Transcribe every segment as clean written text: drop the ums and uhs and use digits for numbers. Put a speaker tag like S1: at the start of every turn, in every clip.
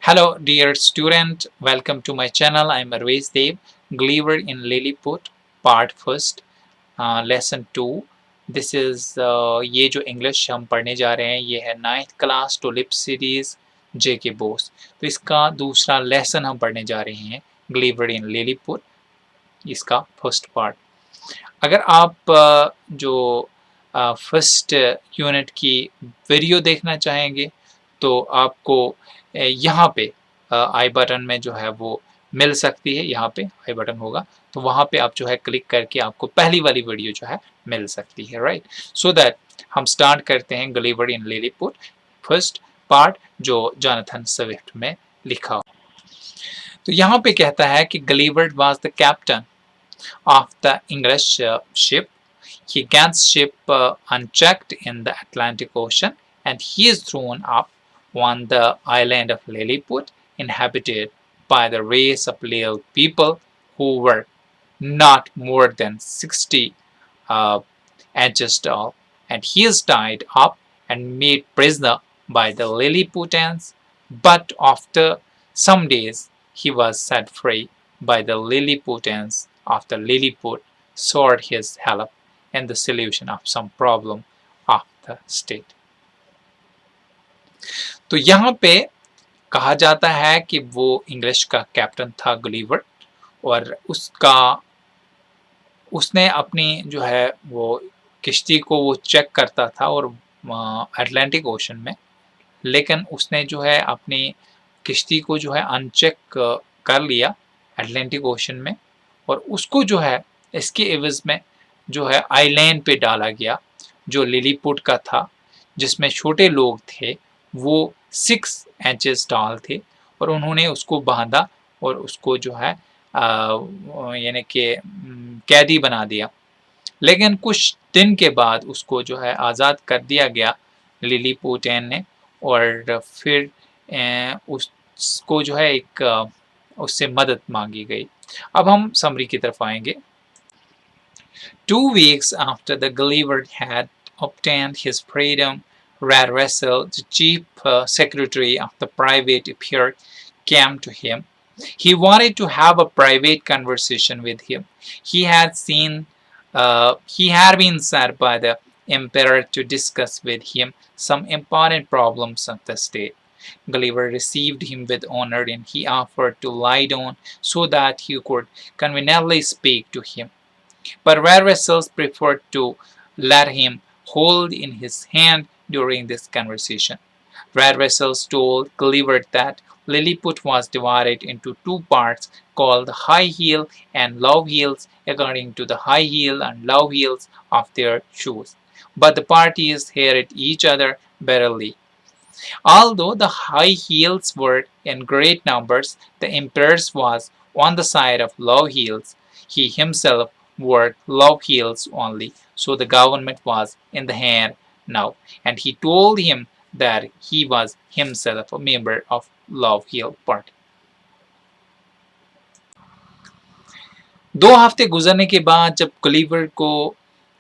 S1: Hello dear student, welcome to my channel. I am Arvesh Dev, Gulliver in Lilliput, part first, lesson 2. This is ये जो English हम पढ़ने जा रहे हैं ये है 9th class tulip series jkbose। तो इसका दूसरा लेसन हम पढ़ने जा रहे हैं Gulliver in Lilliput, इसका फर्स्ट पार्ट। अगर आप जो फर्स्ट यूनिट की वीडियो देखना चाहेंगे तो आपको यहाँ पे आई बटन में जो है वो मिल सकती है। यहाँ पे आई बटन होगा तो वहाँ पे आप जो है क्लिक करके आपको पहली वाली वीडियो जो है मिल सकती है, राइट। सो दैट हम स्टार्ट करते हैं गलिवर इन लिलीपुट फर्स्ट पार्ट जो जोनाथन स्विफ्ट में लिखा हो। तो यहाँ पे कहता है कि Gulliver was the captain of the English ship. He gets ship unchecked in the Atlantic Ocean and he is thrown up on the island of Lilliput, inhabited by the race of little people who were not more than 60 inches tall, and he is tied up and made prisoner by the Lilliputians, but after some days he was set free by the Lilliputians after Lilliput sought his help in the solution of some problem of the state। तो यहाँ पे कहा जाता है कि वो English का captain था गुलिवर और उसने अपनी जो है वो किश्ती को वो चेक करता था और अटलांटिक ओशन में, लेकिन उसने जो है अपनी किश्ती को जो है अनचेक कर लिया अटलांटिक ओशन में और उसको जो है इसके एवज में जो है आइलैंड पे डाला गया जो लिलीपुट का था, जिसमें छोटे लोग थे वो 6 इंचेस टॉल थे और उन्होंने उसको बांधा और उसको जो है यानी कि कैदी बना दिया। लेकिन कुछ दिन के बाद उसको जो है आज़ाद कर दिया गया लिलीपुटियन ने और फिर उसको जो है एक उससे मदद मांगी गई। अब हम समरी की तरफ आएंगे। 2 weeks after the Gulliver had obtained his freedom, Revel, the chief secretary of the private affair, came to him. He wanted to have a private conversation with him. He had been sent by the emperor to discuss with him some important problems of the state. Gulliver received him with honor and he offered to lie down so that he could conveniently speak to him. But Revel preferred to let him hold in his hand during this conversation. Revel told Gulliver that Lilliput was divided into 2 parts called the high heel and low heels according to the high heel and low heels of their shoes. But the parties hated each other bitterly. Although the high heels were in great numbers, the emperor was on the side of low heels. He himself wore low heels only, so the government was in the hand now, and he told him that he was himself a member of low heel party. 2 हफ्ते गुजरने के बाद जब Gulliver को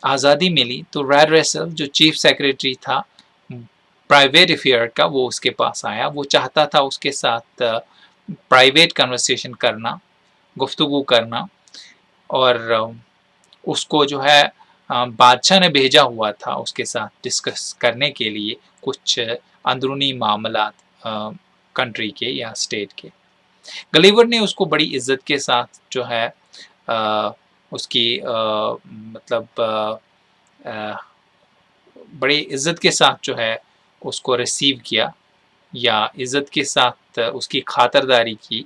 S1: आज़ादी मिली तो रेवेल जो chief secretary था प्राइवेट अफेयर का वो उसके पास आया। वो चाहता था उसके साथ प्राइवेट कन्वर्सेशन करना, गुफ्तगू करना और उसको जो है बादशाह ने भेजा हुआ था उसके साथ डिस्कस करने के लिए कुछ अंदरूनी मामलात कंट्री के या स्टेट के। गलिवर ने उसको बड़ी इज्जत के साथ जो है उसकी मतलब बड़ी इज्जत के साथ जो है उसको रिसीव किया या इज़्ज़त के साथ उसकी खातिरदारी की।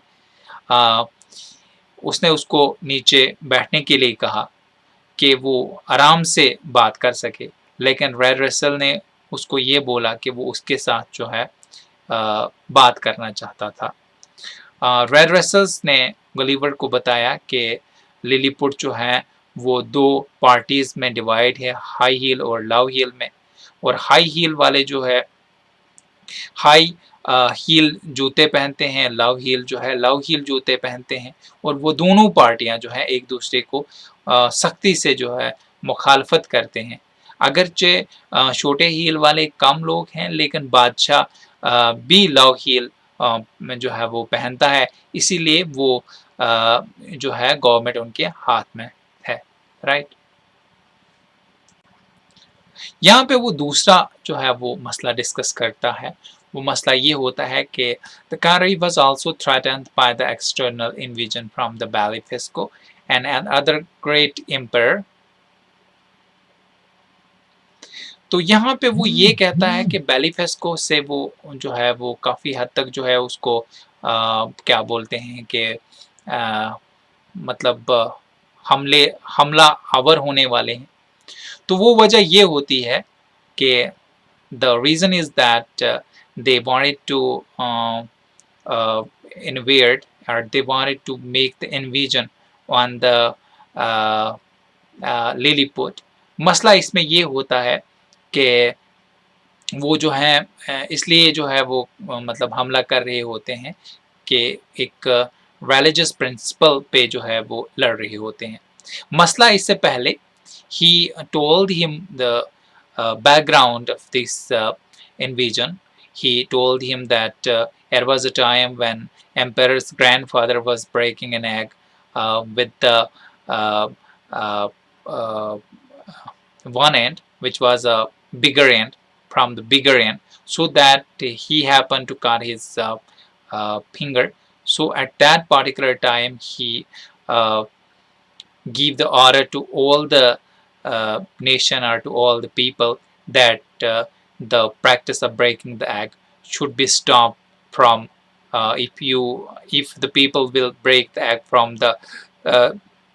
S1: उसने उसको नीचे बैठने के लिए कहा कि वो आराम से बात कर सके, लेकिन रेवेल ने उसको ये बोला कि वो उसके साथ जो है बात करना चाहता था। रेवेल ने गलिवर को बताया कि लिलीपुट जो है वो 2 पार्टीज़ में डिवाइड है, हाई हील और लोव हील में, और हाई हील वाले जो है हाई हील जूते पहनते हैं, लोव हील जो है लोव हील जूते पहनते हैं और वो दोनों पार्टियां जो है एक दूसरे को सख्ती से जो है मुखालफत करते हैं। अगरचे छोटे हील वाले कम लोग हैं लेकिन बादशाह भी लोव हील जो है वो पहनता है, इसीलिए वो जो है गवर्नमेंट उनके हाथ में है, राइट। यहाँ पे वो दूसरा जो है वो मसला डिस्कस करता है। वो मसला ये होता है कि the country was also threatened by the external invasion from the Blefuscu and another great emperor। तो यहाँ पे वो ये कहता है कि बेलिफेस्को से वो जो है वो काफ़ी हद तक जो है उसको क्या बोलते हैं कि मतलब हमला आवर होने वाले हैं। तो वो वजह ये होती है कि the reason is that they wanted to invade, or they wanted to make the invasion on the Lilliput। मसला इसमें ये होता है कि वो जो है इसलिए जो है वो मतलब हमला कर रहे होते हैं कि एक रिलीजियस प्रिंसिपल पे जो है वो लड़ रहे होते हैं। मसला इससे पहले he told him the background of this invasion। He told him that there was a time when emperor's grandfather was breaking an egg with the uh, uh, uh, one end, which was a bigger end, from the bigger end, so that he happened to cut his finger. So at that particular time he give the order to all the nation, or to all the people, that the practice of breaking the egg should be stopped from if the people will break the egg from the uh,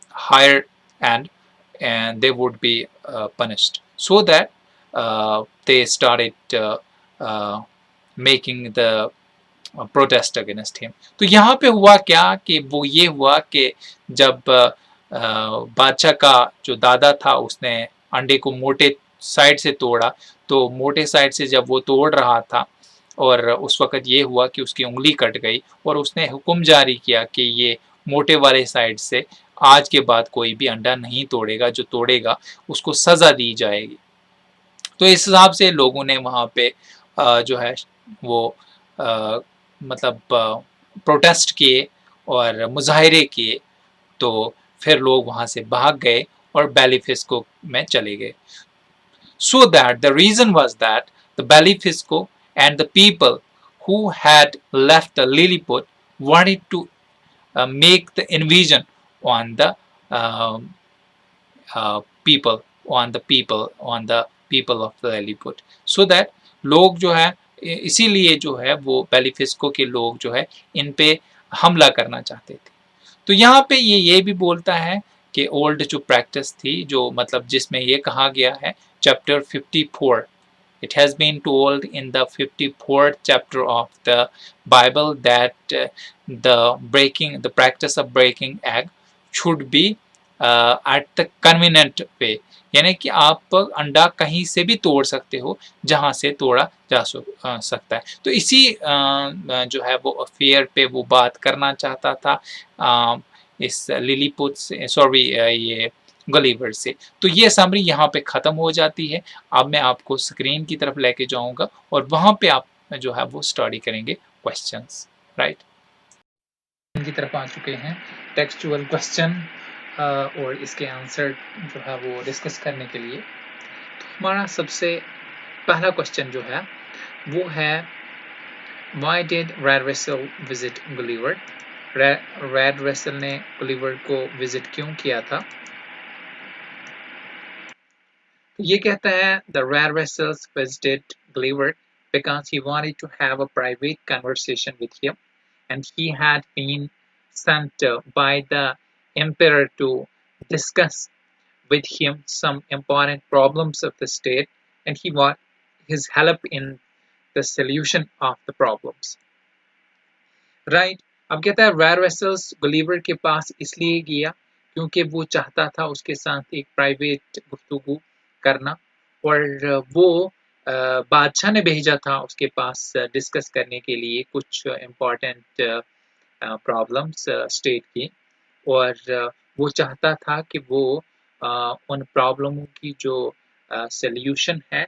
S1: higher end, and they would be punished, so that they started uh, making the protest against him. तो यहाँ पे हुआ क्या कि वो ये हुआ कि जब बादशाह का जो दादा था उसने अंडे को मोटे साइड से तोड़ा, तो मोटे साइड से जब वो तोड़ रहा था और उस वक़्त ये हुआ कि उसकी उंगली कट गई, और उसने हुक्म जारी किया कि ये मोटे वाले साइड से आज के बाद कोई भी अंडा नहीं तोड़ेगा, जो तोड़ेगा उसको सज़ा दी जाएगी। तो इस हिसाब से लोगों ने वहाँ पे जो है वो मतलब प्रोटेस्ट किए और मुजाहरे किए। तो फिर लोग वहाँ से भाग गए और बेलिफिस्को में चले गए। So that the reason was that the Blefuscu and the people who had left the Lilliput wanted to make the invasion on the um, on the people of the Lilliput, so that लोग जो है इसीलिए जो है वो बेलिफिस्को के लोग जो है इन पे हमला करना चाहते थे। तो यहाँ पे ये भी बोलता है कि ओल्ड जो प्रैक्टिस थी, जो मतलब जिसमें ये कहा गया है chapter 54, it has been told in the 54th chapter of the Bible that the practice of breaking egg should be at the convenient way, यानी कि आप अंडा कहीं से भी तोड़ सकते हो जहां से तोड़ा जा सकता है। तो इसी जो है वो अफेयर पे वो बात करना चाहता था इस लिलीपुट से, सॉरी ये गलीवर से। तो ये समरी यहाँ पे ख़त्म हो जाती है। अब मैं आपको स्क्रीन की तरफ लेके जाऊँगा और वहाँ पे आप जो है वो स्टडी करेंगे क्वेश्चंस, राइट। की तरफ आ चुके हैं टेक्सचुअल क्वेश्चन और इसके आंसर जो है वो डिस्कस करने के लिए। तो हमारा सबसे पहला क्वेश्चन जो है वो है Why did Red Vessel visit Gulliver? Red vessel ने गुलिवर को विजिट क्यों किया था? तो ये कहता है The red vessels visited Gulliver because he wanted to have a private conversation with him, and he had been sent by the emperor to discuss with him some important problems of the state, and he wanted his help in the solution of the problems. Right? अब कहता है red vessels Gulliver के पास इसलिए गया क्योंकि वो चाहता था उसके साथ एक प्राइवेट गुफ्तगू करना, और वो बादशाह ने भेजा था उसके पास डिस्कस करने के लिए कुछ इम्पोर्टेंट प्रॉब्लम्स स्टेट की, और वो चाहता था कि वो उन प्रॉब्लमों की जो सल्यूशन है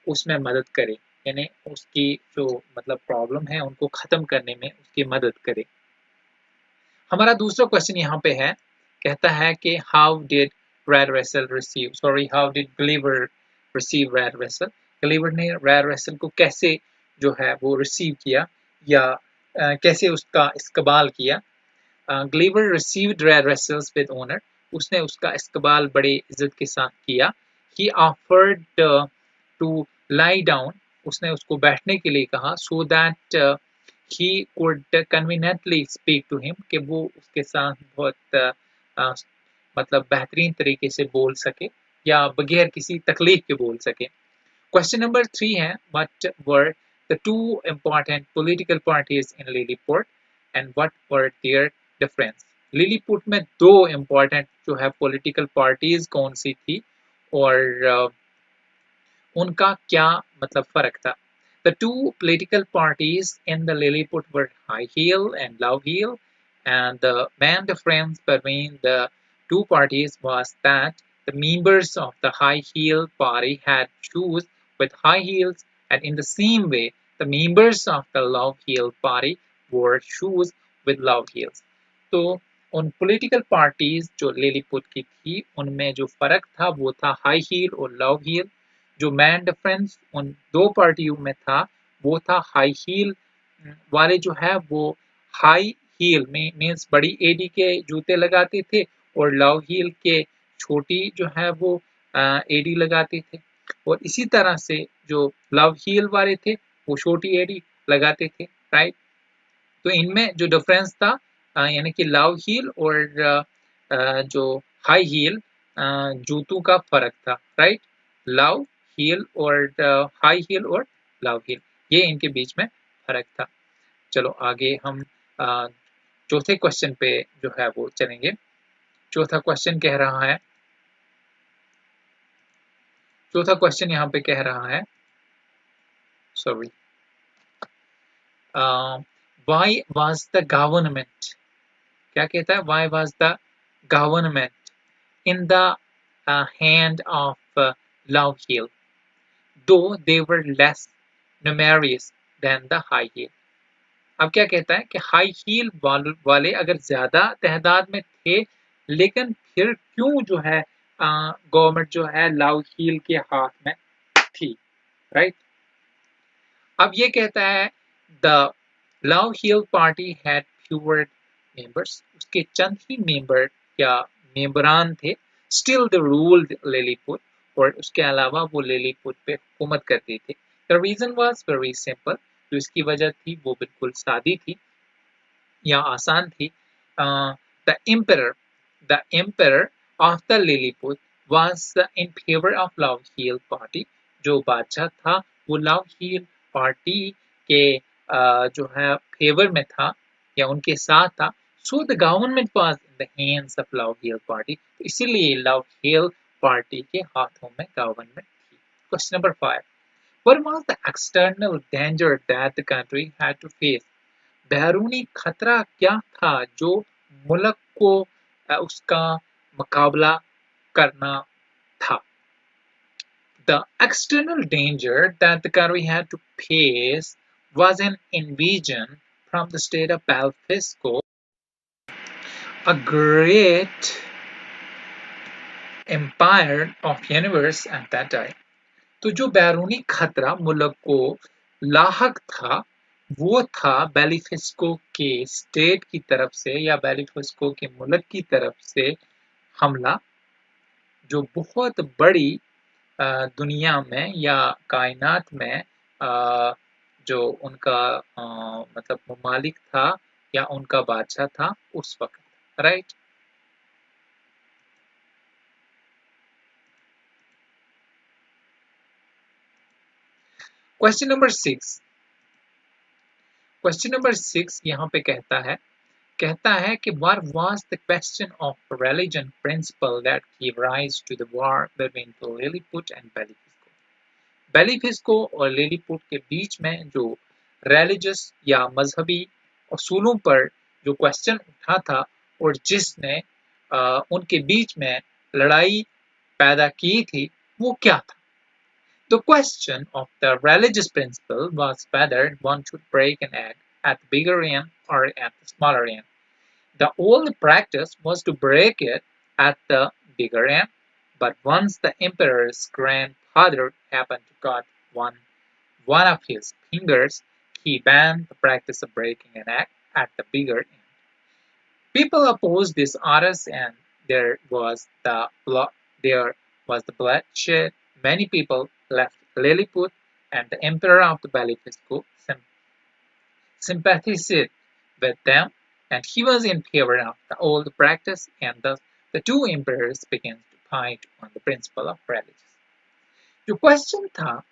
S1: उसमें मदद करे, यानी उसकी जो मतलब प्रॉब्लम है उनको खत्म करने में उसकी मदद करे। हमारा दूसरा क्वेश्चन यहाँ पे है, कहता है कि how did Gulliver receive red vessel. Gulliver ने रेड वेसल को कैसे जो है वो रिसीव किया या कैसे उसका इस्तेमाल किया। Gulliver received red vessels with honour, उसने उसका इस्तेमाल बड़े इज्जत के साथ किया। He offered to lie down, उसने उसको बैठने के लिए कहा, so that he could conveniently speak to him, कि वो उसके साथ बहुत मतलब बेहतरीन तरीके से बोल सके या बगैर किसी तकलीफ के बोल सके। Question number 3 है, what were the two important political parties in Lilliput and what were their difference? Lilliput में दो important जो है political parties कौन सी थी और उनका क्या मतलब फर्क था। The two political parties in the Lilliput were High Heel and Low Heel, and the main difference between the two parties was that the members of the High Heel party had shoes with high heels, and in the same way, the members of the Low Heel party wore shoes with low heels. तो उन political parties जो Lilliput की थी उनमें जो फर्क था वो था हाई हील और लो हील। जो मेन डिफरेंस उन दो पार्टियों में था वो था हाई हील वाले जो है वो हाई हील में मीन्स बड़ी एडी के जूते लगाते थे और लो हील के छोटी जो है वो एडी लगाते थे। और इसी तरह से जो लव हील वाले थे वो छोटी एडी लगाते थे, राइट। तो इनमें जो डिफरेंस था यानी कि लव हील और जो हाई हील जूतों का फर्क था, राइट। लव हील और हाई हील और लव हील, ये इनके बीच में फर्क था। चलो आगे हम चौथे क्वेश्चन पे जो है वो चलेंगे। चौथा क्वेश्चन कह रहा है, चौथा क्वेश्चन यहाँ पे कह रहा है, sorry, why was the government, क्या कहता है, why was the government in the hand of Love Heel, though they were less numerous than the high heel। अब क्या कहता है कि हाई हील वाले अगर ज्यादा तादाद में थे लेकिन फिर क्यों जो है गवर्नमेंट जो है लव हील के हाथ में थी, राइट। अब ये कहता है the low heel party had fewer members, उसके चंद ही मेंबर या मेंबरान थे। स्टिल द रूल्ड लिलीपुट, और उसके अलावा वो लिलीपुट पे हुकूमत करते थे। The reason was very simple, जो इसकी वजह थी वो बिल्कुल सादी थी या आसान थी। The emperor of the Lilliput was in favour of low heel party, जो बादशाह था वो लव हील पार्टी के जो है फेवर में था या उनके साथ था। So the government was in the hands of low heel party, तो इसीलिए लव हील पार्टी के हाथों में गवर्नमेंट थी। Question number 5, what was the external danger that the country had to face? बैरूनी खतरा क्या था जो मुल्क को उसका मुकाबला करना था। The external danger that the country had to face was an invasion from the state of Blefuscu, a great empire of universe at that time। तो जो बैरूनी खतरा मुल्क को लाहक था वो था बेलिफिस्को के स्टेट की तरफ से या बेलिफिस्को के मुल्क की तरफ से हमला, जो बहुत बड़ी दुनिया में या कायनात में जो उनका मतलब ममालिक था या उनका बादशाह था उस वक्त, right. Question number 6, question number 6 यहाँ पे कहता है कि what was the question of religion principle that gave rise to the war between the Lilliput and Blefuscu। बेलिफिस्को और लिलीपुट के बीच में जो रिलीजियस या मजहबी असूलों पर जो क्वेश्चन उठा था और जिसने उनके बीच में लड़ाई पैदा की थी वो क्या था। The question of the religious principle was whether one should break an egg at the bigger end or at the smaller end. The old practice was to break it at the bigger end, but once the emperor's grandfather happened to cut one of his fingers, he banned the practice of breaking an egg at the bigger end. People opposed this orders, and there was the bloodshed. Many people left Lilliput, and the emperor of the Blefuscu sympathized with them, and he was in favor of the old practice, and thus the two emperors began to fight on the principle of religion. जो question था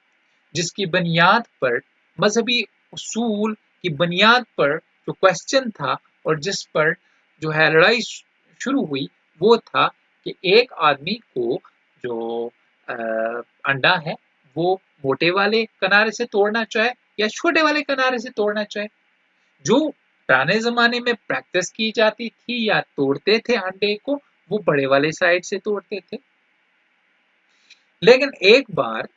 S1: जिसकी बुनियाद पर मजहबी उसूल की बुनियाद पर जो क्वेश्चन था और जिस पर जो है लड़ाई शुरू हुई वो था कि एक आदमी को जो अंडा है वो मोटे वाले किनारे से तोड़ना चाहे या छोटे वाले किनारे से तोड़ना चाहे। जो पुराने जमाने में प्रैक्टिस की जाती थी या तोड़ते थे अंडे को वो बड़े वाले साइड से तोड़ते थे। लेकिन एक बार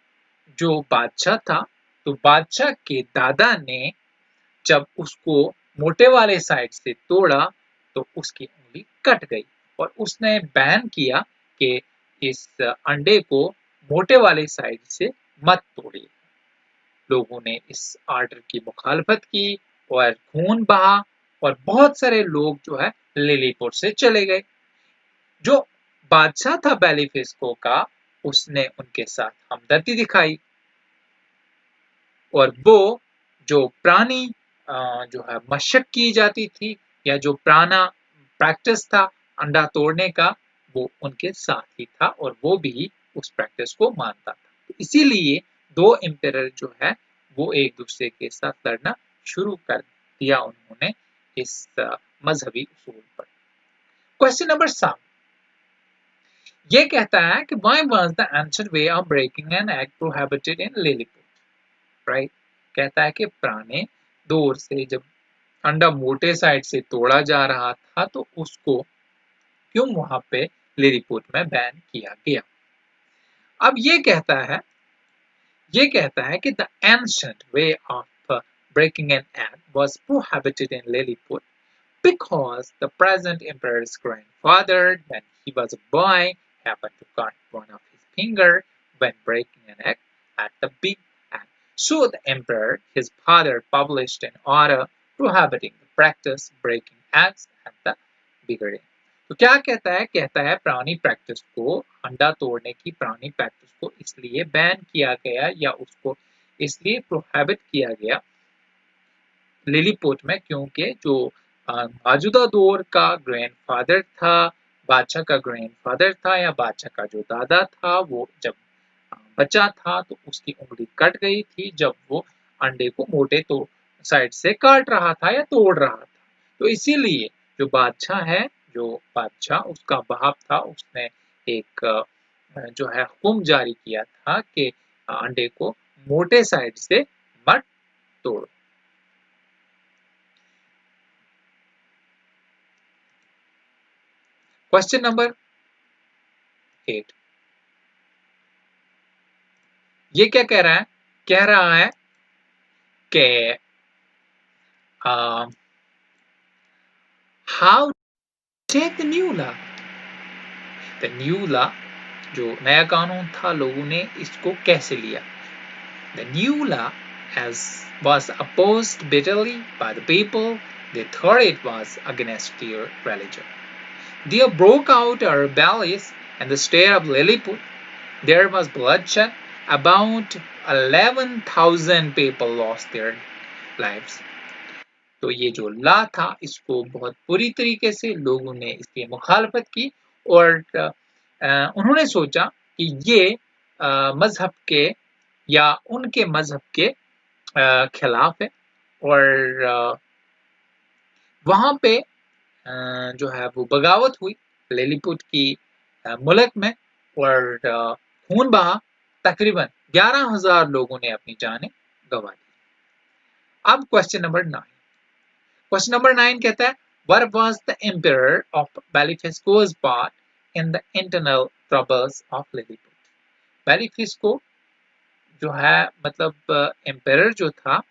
S1: जो बादशाह था तो बादशाह के दादा ने जब उसको मोटे वाले साइड से तोड़ा तो उसकी उंगली कट गई और उसने बैन किया कि इस अंडे को मोटे वाले साइड से मत तोड़िए। लोगों ने इस आर्डर की मुखालफत की और खून बहा और बहुत सारे लोग जो है लिलीपुट से चले गए। जो बादशाह था बेलिफिस्को का उसने उनके साथ हमदर्दी दिखाई और वो जो पुरानी जो है मशक की जाती थी या जो पुराना प्रैक्टिस था अंडा तोड़ने का वो उनके साथ ही था और वो भी उस प्रैक्टिस को मानता था। तो इसीलिए दो एम्परर जो है वो एक दूसरे के साथ लड़ना शुरू कर दिया उन्होंने इस मजहबी उसूल पर। क्वेश्चन नंबर 7 ये कहता है कि why was the ancient way of breaking an egg prohibited in Lilliput? Right कहता है कि पुराने दौर से जब अंडा मोटे साइड से तोड़ा जा रहा था तो उसको क्यों वहां पे लिलीपुट में बैन किया गया। अब ये कहता है कि the ancient way of breaking an egg was prohibited in Lilliput because the present emperor's grandfather when he was a boy happened to cut one of his finger when breaking an egg at the big end. So the emperor, his father, published an order prohibiting the practice breaking eggs at the bigger end. तो क्या कहता है पुरानी practice को अंडा तोड़ने की पुरानी प्रैक्टिस को इसलिए बैन किया गया या उसको इसलिए प्रोहिबिट किया गया लिलीपुट में क्योंकि जो मौजूदा दौर का ग्रैंडफादर था बादशाह का ग्रैंडफादर था या बादशाह का जो दादा था वो जब बचा था तो उसकी उंगली कट गई थी जब वो अंडे को मोटे तो साइड से काट रहा था या तोड़ रहा था। तो इसीलिए जो बादशाह उसका बाप था उसने एक जो है हुक्म जारी किया था कि अंडे को मोटे साइड से मत तोड़ो। क्वेश्चन नंबर 8 ये क्या कह रहा है कि how take the new law जो नया कानून था लोगों ने इसको कैसे लिया। The new law was opposed bitterly by the people. They thought it was against their religion. There broke out a rebellion in the state of Lilliput. There was bloodshed. About 11,000 people lost their lives. तो ये जो law था इसको बहुत बुरी तरीके से लोगों ने इसकी मुखालफत की और उन्होंने सोचा कि ये मजहब के या उनके मजहब के खिलाफ है और वहां पे जो है वो बगावत हुई लिलीपुट की मुल्क में और खून बहा। तकरीबन 11,000 लोगों ने अपनी जानें गंवा दी। अब क्वेश्चन नंबर 9 कहता है what was the emperor of Blefuscu's part in the internal troubles of Lilliput? Blefuscu जो है मतलब एम्पायर जो था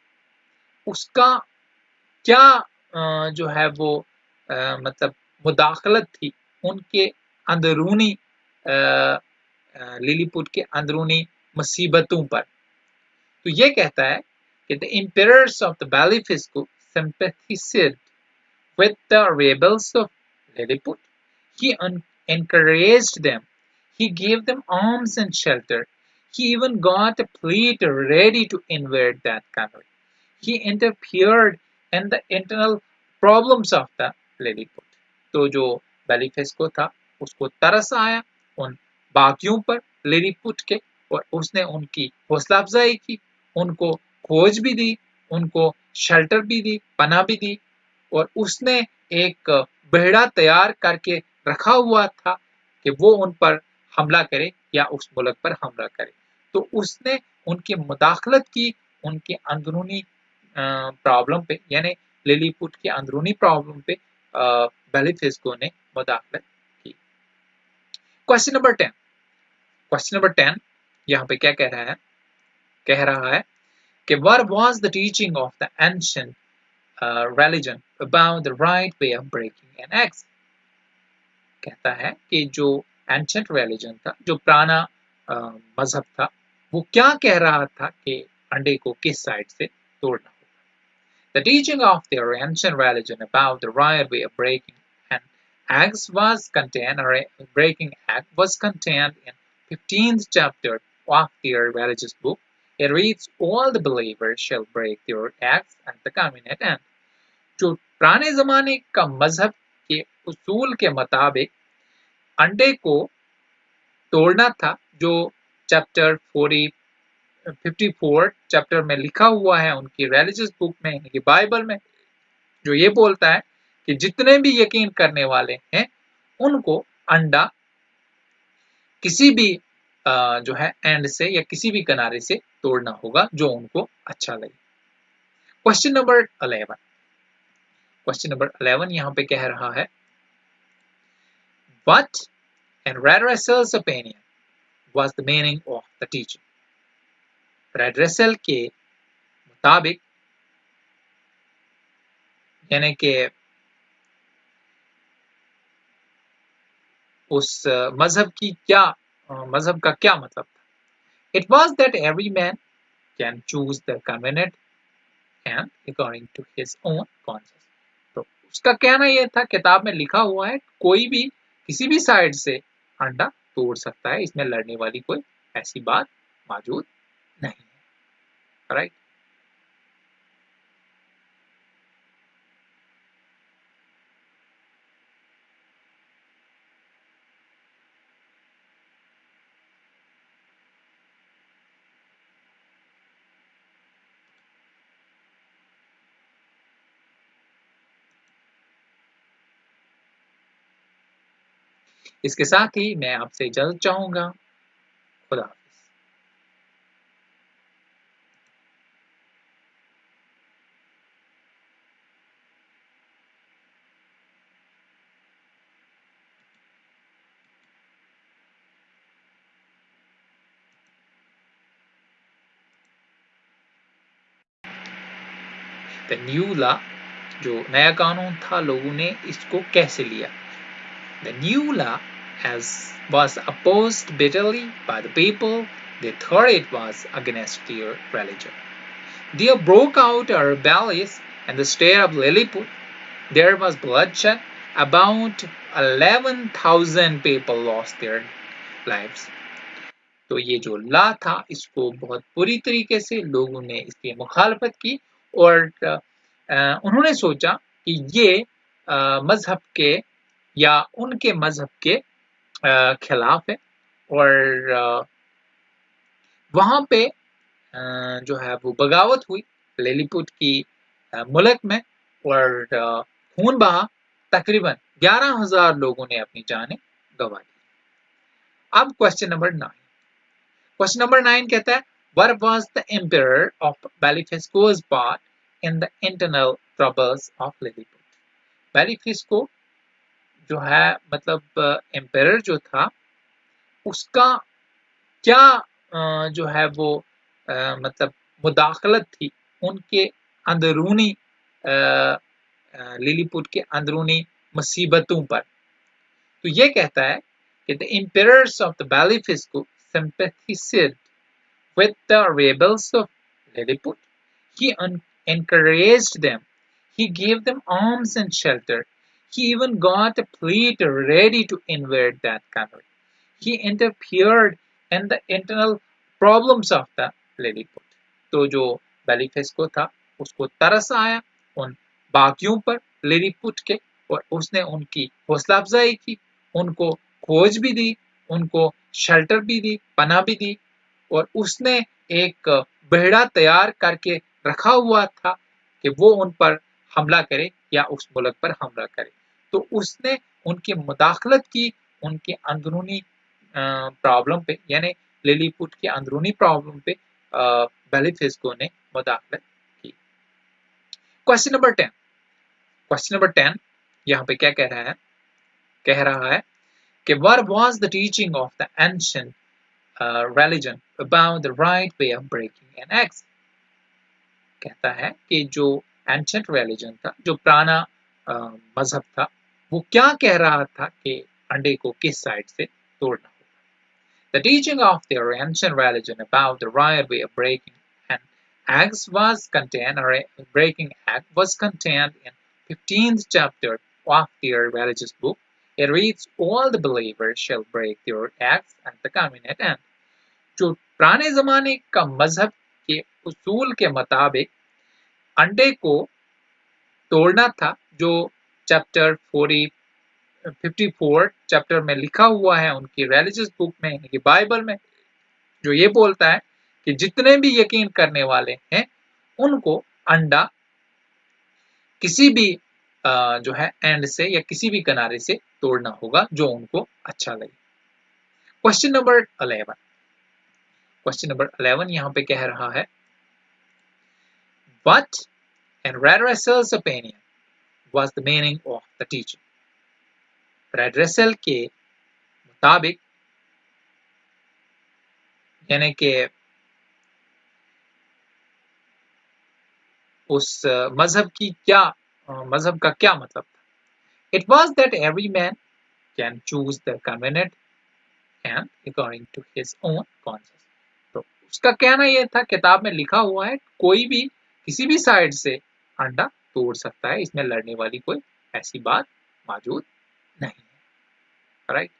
S1: उसका क्या जो है वो मतलब मुदाखलत थी उनके अंदरूनी लिलीपुट के अंदरूनी मुसीबतों पर। तो ये कहता है कि the empires of the Blefuscu sympathized with the rebels of Lilliput. He encouraged them. He gave them arms and shelter. He even got a fleet ready to invade that country. He interfered in the internal problems of the Lilliput. तो जो बेलिफेस्को था उसको तरस आया उन बाकियों पर Lilliput के और उसने उनकी हौसला अफजाई की, उनको खोज भी दी, उनको शेल्टर भी दी, पनाह भी दी और उसने एक बेड़ा तैयार करके रखा हुआ था कि वो उन पर हमला करे या उस मुल्क पर हमला करे। तो उसने उनकी मुदाखलत की, उनके अंदरूनी प्रॉब्लम पे यानी लिलीपुट के अंदरूनी प्रॉब्लम पे बेलिफिस्को ने मुदाखलत की। क्वेश्चन नंबर 10 यहाँ पे क्या कह रहा है? कह रहा है कि what was the teaching of the ancient religion about the right way of breaking an egg? कहता है कि जो एंशंट रिलीजन था, जो पुराना मजहब था, वो क्या कह रहा था कि अंडे को किस साइड से तोड़ना होगा। The teaching of their ancient religion about the right way of breaking an egg was contained, or breaking egg was contained in 15th chapter of their religious book. It reads, all the believers shall break their eggs at the covenant end. जो पुराने जमाने का मजहब के उसूल के मुताबिक अंडे को तोड़ना था, जो चैप्टर 54 चैप्टर में लिखा हुआ है उनकी रिलीजियस बुक में, उनकी बाइबल में, जो ये बोलता है कि जितने भी यकीन करने वाले हैं उनको अंडा किसी भी जो है एंड से या किसी भी किनारे से तोड़ना होगा जो उनको अच्छा लगे। क्वेश्चन नंबर 11 यहाँ पे कह रहा है What in Red Russell's opinion was the meaning of the teaching? Red Russell के मुताबिक यानी कि उस मजहब का क्या मतलब था? It was that every man can choose the covenant and according to his own conscience. तो उसका कहना यह था, किताब में लिखा हुआ है कोई भी किसी भी साइड से अंडा तोड़ सकता है, इसमें लड़ने वाली कोई ऐसी बात मौजूद नहीं है। राइट? इसके साथ ही मैं आपसे इजाजत चाहूंगा। खुदा हाफिज। The new law, जो नया कानून था, लोगों ने इसको कैसे लिया? The new law was opposed bitterly by the people. They thought it was against their religion. There broke out a rebellion in the state of Lilliput. There was bloodshed. About 11,000 people lost their lives. तो ये जो ला था इसको बहुत बुरी तरीके से लोगों ने इसकी मुखालफत की और उन्होंने सोचा कि ये मजहब के या उनके मजहब के खिलाफ है और वहां पे जो है वो बगावत हुई लिलीपुट की मुल्क में और खून बहा। तकरीबन 11,000 लोगों ने अपनी जानें गंवा दी। अब क्वेश्चन नंबर 9 कहता है What was the emperor of Blefuscu's part in the internal troubles of Lilliput? Blefuscu जो है मतलब एम्पायर जो था उसका क्या जो है वो मतलब मुदाखलत थी उनके अंदरूनी लिलीपुट के अंदरूनी मुसीबतों पर। तो ये कहता है कि the emperors of the Blefuscu sympathized with the rebels of Lilliput. He encouraged them. He gave them arms and shelter. He even got a fleet ready to invade that country. He interfered in the internal problems of the Lilliput. तो जो बेलिफेस्को था उसको तरस आया उन बागियों पर Lilliput के, और उसने उनकी हौसला अफजाई की, उनको खोज भी दी, उनको शेल्टर भी दी, पनाह भी दी, और उसने एक बेड़ा तैयार करके रखा हुआ था कि वो उन पर हमला करे या उस मुल्क पर हमला करे। तो उसने उनकी मुदाखलत की, उनके अंदरूनी प्रॉब्लम पे, यानी लिलीपुट के अंदरूनी प्रॉब्लम पे बेलिफिस्को ने मुदाखलत की। क्वेश्चन नंबर 10, क्वेश्चन नंबर 10 यहाँ पे क्या कह रहा है कि what was the teaching of the ancient religion about the right way of breaking an egg? कहता है कि जो एंशंट रिलीजन था, जो पुराना मजहब था, वो क्या कह रहा था कि अंडे को किस साइड से तोड़ना होगा। The teaching of their ancient religion about the right way of breaking an egg was contained, or breaking egg was contained in 15th chapter of their religious book. It reads, all the believers shall break their eggs at the convenient end. जो पुराने जमाने का मजहब के उसूल के मुताबिक अंडे को तोड़ना था, जो चैप्टर 54 चैप्टर में लिखा हुआ है उनकी रिलीजियस बुक में, यानी बाइबल में, जो ये बोलता है कि जितने भी यकीन करने वाले हैं उनको अंडा किसी भी जो है एंड से या किसी भी किनारे से तोड़ना होगा जो उनको अच्छा लगे। क्वेश्चन नंबर 11, क्वेश्चन नंबर 11 यहाँ पे कह रहा है What in Red Russell's opinion was the meaning of the teaching? Red Russell के मुताबिक, यानी कि उस मजहब का क्या मतलब था? It was that every man can choose the convenient and according to his own conscience. तो उसका कहना यह था, किताब में लिखा हुआ है कोई भी किसी भी साइड से अंडा तोड़ सकता है, इसमें लड़ने वाली कोई ऐसी बात मौजूद नहीं है। राइट,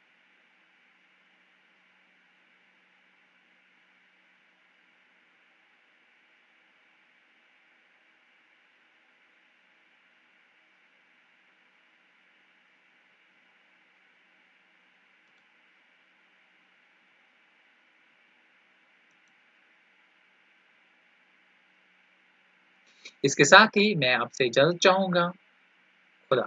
S1: इसके साथ ही मैं आपसे इजाजत चाहूंगा। खुदा।